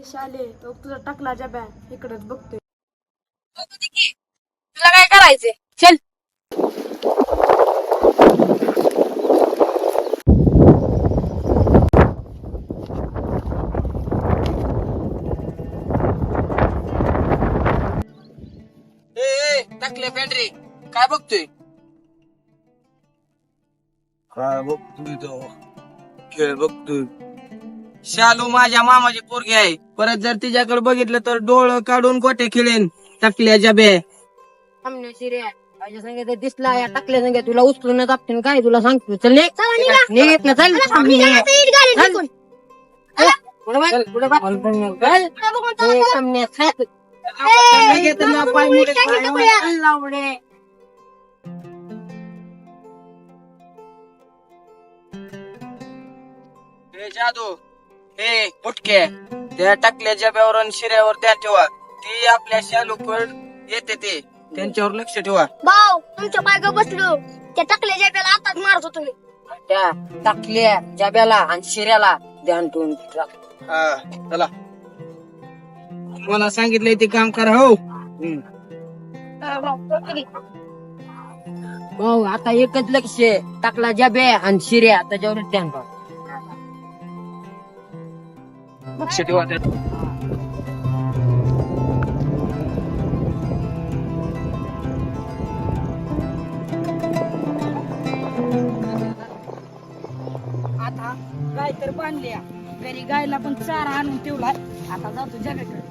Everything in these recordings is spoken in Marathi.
शाले तो तुझा टाकला जब्या इकडेच बघतोय. तुला काय करायचंय? चल. टाकले बॅटरी काय बघतोय? काय बघतोय तो खेळ बघतोय. शालू माझ्या मामाची पोरगी आहे. परत जर तिच्याकडे बघितलं तर डोळं काढून गोटे खेळेन. टाकल्याच्या बे माझ्या संग दिसला या टाकल्या संग तुला उचलून दाबतीन काय तुला सांगतो. चल निघ ना चल. हे जादू हे पुटके त्या टाकल्याच्या बेवर शिऱ्यावर ध्यान ठेवा. ती आपल्या शालूकड येते ते त्यांच्यावर लक्ष ठेवा. भाऊ तुमच्या बायका बसलो त्या टाकल्या जब्याला आताच मारत होतो मी. त्या टाकल्या जब्याला आणि शिऱ्याला ध्यान ठेवून हा चला मला सांगितलंय ते काम करा. हो भाऊ आता एकच लक्ष आहे. टाकला जब्या आणि शिऱ्या त्याच्यावर ध्यान ठेवा. लक्ष ठेवा त्यात. आता गाय तर बांधल्या घरी, गायला पण चारा आणून ठेवलाय. आता जातो जब्याकडे.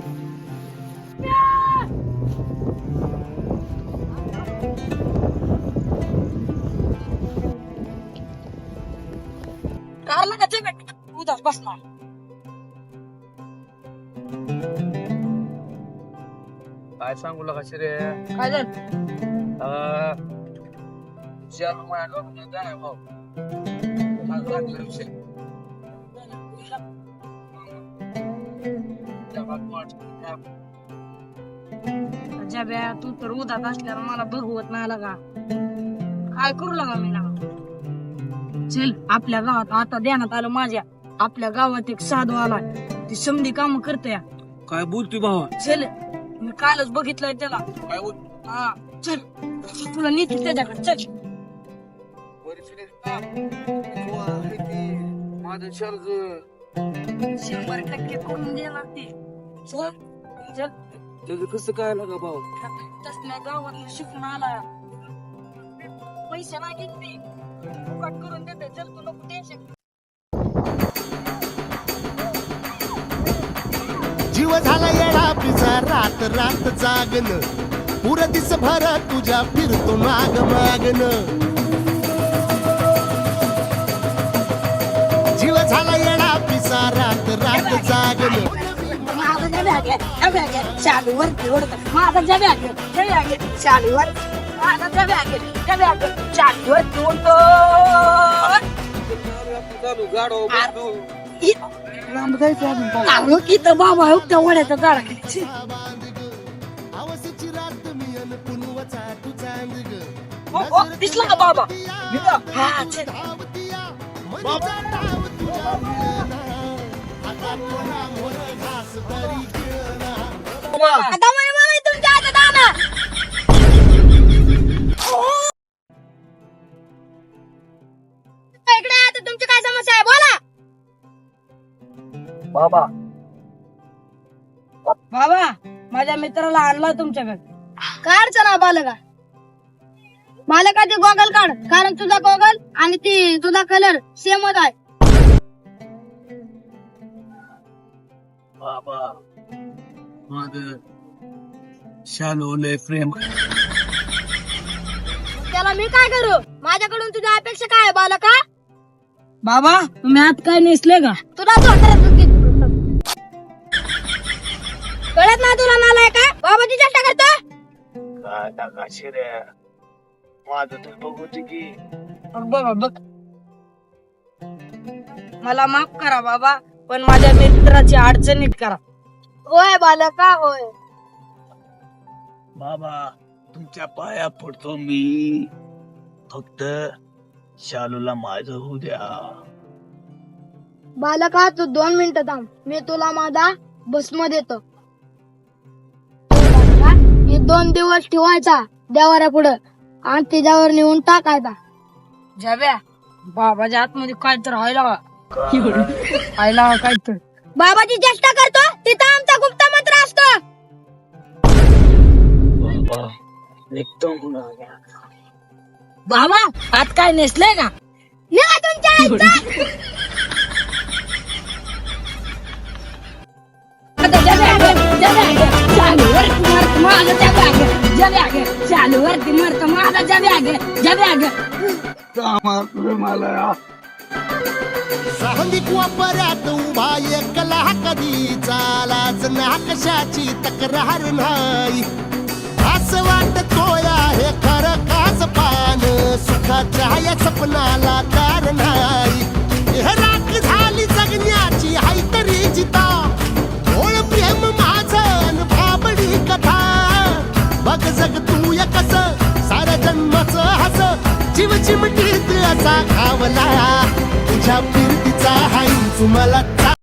कारला का जब्या उदास बसला. काय सांगू लागा शिरे काय झालं? शालू माझ्या जाय भाऊ. मला लागलं विषय. जब्या तू तर उदात असल्यावर मला बघवत नाही लागा. काय करू लागा मी लागा. चल आपल्या गावात आता ध्यानात आलं माझ्या. आपल्या गावात एक साधू आलाय. ती समधी काम करतोय. काय बोलतोय भावा? चल मी कालच बघितलंय त्याला. काय बोलतोय? हा चल तुला नेतो त्याच्याकडे. चल माझं शर्ज 100% करून देणार ते. चल चल त्याचं कसं काय लागा भाऊ? तसल्या गावात शिकून आला. पैसे नाही घेत ते, फुकट करून देते. चल तू नको टेन्शन. जीव झाला येडा पिझा रात रात जागन पुर दिस भर तुझ्या फिरतो माग मागन. जीव झाला येडा पिझा रात रात जागन. माझा शालूवरती ओढत माझा जब्या शालूवर माझा जब्या शालूवरती ओढतो. चालू गाडो बंधू. लांब जायचं अजून की तर बाबा त्या वड्याचा झाडा खाली. आवसची रात मियन पुनवचा तू चांद ग. ओ दिसला का बाबा? हा चल. आता मला तुमच्या हातात आणा. इकडे आता तुमची काय समस्या आहे बोला. बाबा बाबा माझ्या मित्राला आणला तुमच्याकडे. काढ ना बालका. बालकाचे गॉगल काढ कारण तुझा गॉगल आणि ती तुझा कलर सेमच आहे. बाबा माझं शालू लय प्रेम. त्याला मी काय करू? माझ्याकडून तुझ्या अपेक्षा काय आहे बालका? बाबा तुम्ही आत काय नेसले का? तुला कळत नाही तुला नालाय का? बाबाची चेष्टा करतो. काय टाका शिरे माझं तर बघू की. बघा बघ मला माफ करा बाबा, पण माझ्या मित्राची अडचणीत करा. होय बालका होय. बाबा तुमच्या पाया पडतो मी. फक्त शालूला माझं होऊ द्या. बालका तू 2 मिनिटं थांब. मी तुला माझा भस्म देतो हे 2 दिवस ठेवायचा देवाऱ्या पुढं आणि त्याच्यावर नेऊन टाकायचा. जाब्या बाबाच्या आतमध्ये काय तर व्हायला आयला काय तर बाबाची चेष्टा करतो तिथं आमचा गुप्त मंत्र असतो. बाबा आत काय नेसलंय का? निघा तुमच्या आईचं. आता चालूवरती मरत माझा चालूवरती मरत माझा साहंगिक वापरात उभा एकला कधी चालाच ना कशाची तक्रार नाही. असं वाटतोय हे खरं काच पान सुखाच्या या सपनाला तार नाही. हे राख झाली जगण्याची हाय तरी जिता ओळ प्रेम माझं भाबडी कथा बघ जग तू या कस साऱ्या जन्माचं हस जीव चिमटीत असा खावला तुझ्या फिरतीचा हाय तुम्हाला